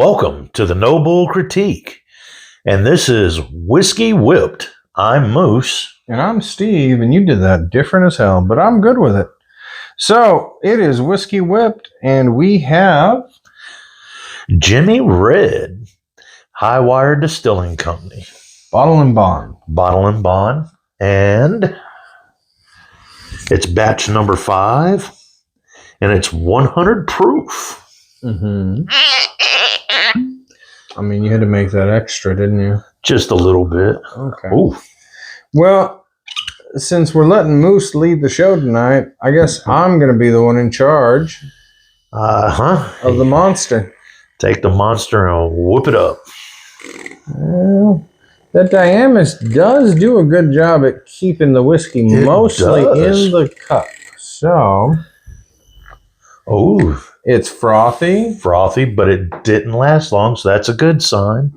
Welcome to the No Bull Critique, and this is Whiskey Whipped. I'm Moose. And I'm Steve, and you did that different as hell, but I'm good with it. So, it is Whiskey Whipped, and we have... Jimmy Red, High Wire Distilling Company. Bottle and Bond. Bottle and Bond, and it's batch number 5, and it's 100 proof. Mm-hmm. I mean, you had to make that extra, didn't you? Just a little bit. Okay. Ooh. Well, since we're letting Moose lead the show tonight, I guess I'm going to be the one in charge of the monster. Take the monster and whoop it up. Well, that Diamis does do a good job at keeping the whiskey mostly in the cup. So, it's frothy. Frothy, but it didn't last long, so that's a good sign.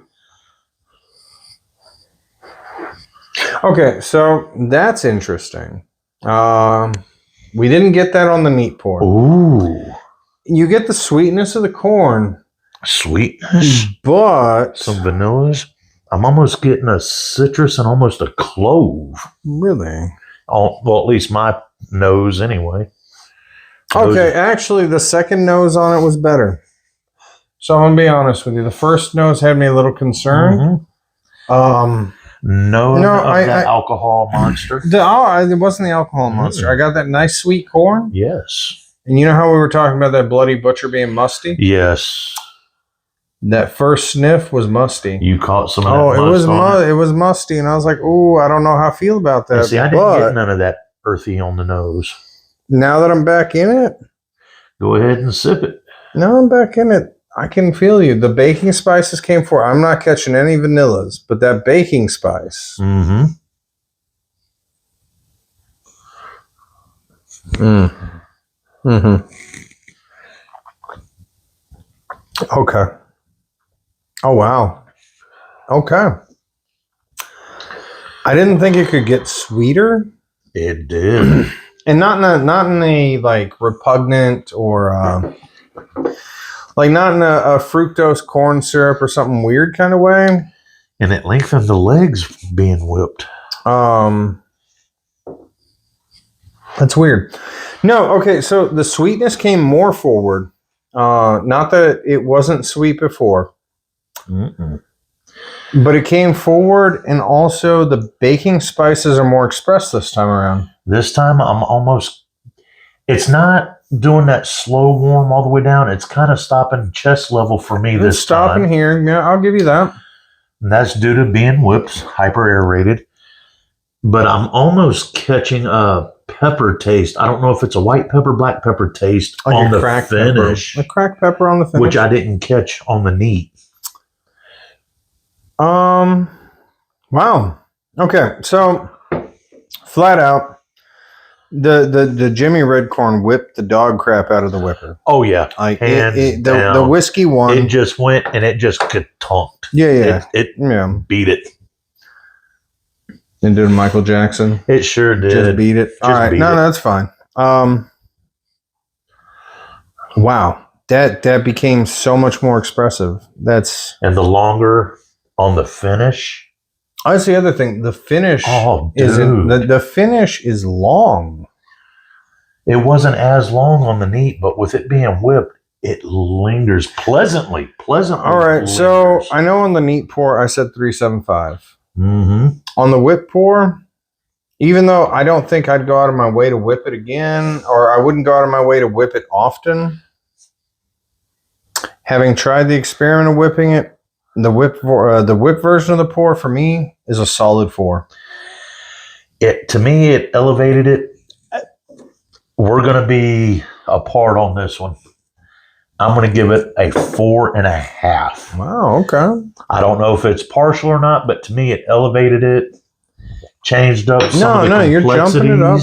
Okay, so that's interesting. We didn't get that on the neat pour. Ooh. You get the sweetness of the corn. Sweetness. But... some vanillas. I'm almost getting a citrus and almost a clove. Really? Well, at least my nose anyway. Okay, actually, the second nose on it was better. So I'm going to be honest with you. The first nose had me a little concerned. Mm-hmm. That alcohol monster. It wasn't the alcohol monster. I got that nice sweet corn. Yes. And you know how we were talking about that Bloody Butcher being musty? Yes. That first sniff was musty. You caught some of that it was musty, and I was like, "Ooh, I don't know how I feel about that." See, I didn't get none of that earthy on the nose. Now that I'm back in it, go ahead and sip it. Now I'm back in it. I can feel you. The baking spices came forward. I'm not catching any vanillas, but that baking spice. Mm-hmm. Mm-hmm. Okay. Oh, wow. Okay. I didn't think it could get sweeter. It did. And not in a like repugnant or like not in a fructose corn syrup or something weird kind of way. And it lengthened the legs being whipped. That's weird. No, okay, so the sweetness came more forward. Not that it wasn't sweet before. Mm-mm. But it came forward, and also the baking spices are more expressed this time around. This time it's not doing that slow warm all the way down. It's kind of stopping chest level for me this time. It's stopping here. Yeah, I'll give you that. And that's due to being whipped, hyper aerated. But I'm almost catching a pepper taste. I don't know if it's a white pepper, black pepper taste like on the finish. A cracked pepper on the finish. Which I didn't catch on the neat. Wow. Okay, so flat out, the Jimmy Red Corn whipped the dog crap out of the whipper. Oh yeah, the whiskey one. It just went and it just ka-tonked. Yeah. It beat it. It did Michael Jackson. It sure did. Just beat it. All right, no, that's fine. Wow, that became so much more expressive. And the longer on the finish. That's the other thing. The finish the finish is long. It wasn't as long on the neat, but with it being whipped, it lingers pleasantly. All right, so I know on the neat pour I said 375. Mm-hmm. On the whip pour, even though I don't think I'd go out of my way to whip it again, or I wouldn't go out of my way to whip it often, having tried the experiment of whipping it, the whip version of the pour for me is a solid 4. To me, it elevated it. We're going to be apart on this one. I'm going to give it a 4.5. Wow, okay. I don't know if it's partial or not, but to me, it elevated it, changed up some of the complexities. You're jumping it up.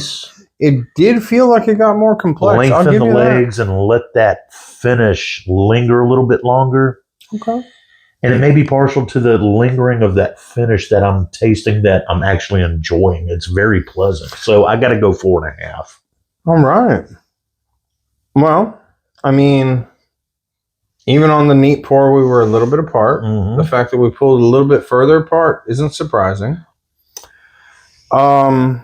It did feel like it got more complex. Lengthen the legs and let that finish linger a little bit longer. Okay. And it may be partial to the lingering of that finish that I'm tasting that I'm actually enjoying. It's very pleasant. So I got to go 4.5. All right. Well, I mean, Even on the neat pour, we were a little bit apart. Mm-hmm. The fact that we pulled a little bit further apart isn't surprising. I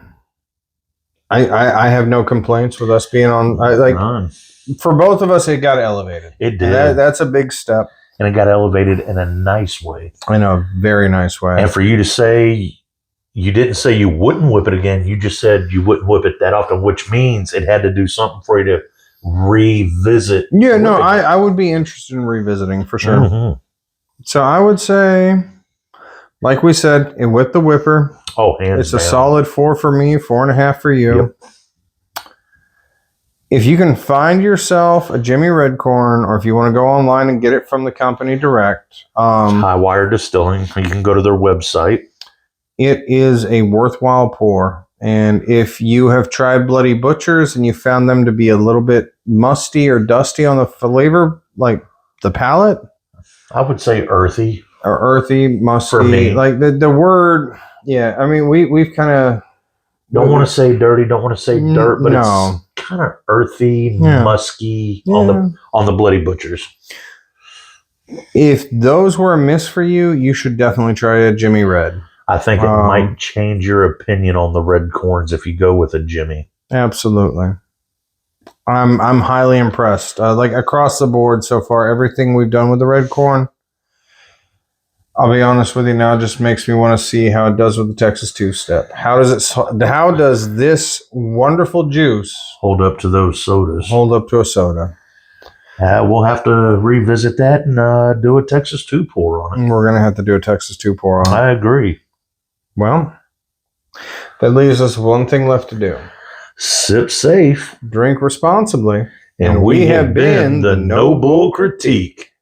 have no complaints with us being on. None. For both of us, it got elevated. It did. That's a big step. And it got elevated in a nice way. In a very nice way. And for you to say, you didn't say you wouldn't whip it again. You just said you wouldn't whip it that often, which means it had to do something for you to revisit. Yeah, no, I would be interested in revisiting for sure. Mm-hmm. So I would say, like we said, with the whipper, hands it's down. a solid 4 for me, 4.5 for you. Yep. If you can find yourself a Jimmy Redcorn, or if you want to go online and get it from the company direct, Highwire Distilling, you can go to their website. It is a worthwhile pour. And if you have tried Bloody Butchers and you found them to be a little bit musty or dusty on the flavor, like the palate, I would say earthy. Or earthy, musty. For me. Like the word, yeah. I mean, we've kind of... Don't want to say dirty, don't want to say dirt, but it's kind of earthy, musky on the Bloody Butchers. If those were a miss for you, you should definitely try a Jimmy Red. I think it might change your opinion on the red corns if you go with a Jimmy. Absolutely. I'm highly impressed. Like across the board so far, everything we've done with the red corn, I'll be honest with you now, just makes me want to see how it does with the Texas two-step. How does this wonderful juice hold up to those sodas? Hold up to a soda. We'll have to revisit that and do a Texas 2 pour on it. We're going to have to do a Texas 2 pour on it. I agree. Well, that leaves us one thing left to do. Sip safe. Drink responsibly. And we have been the No Bull Critique.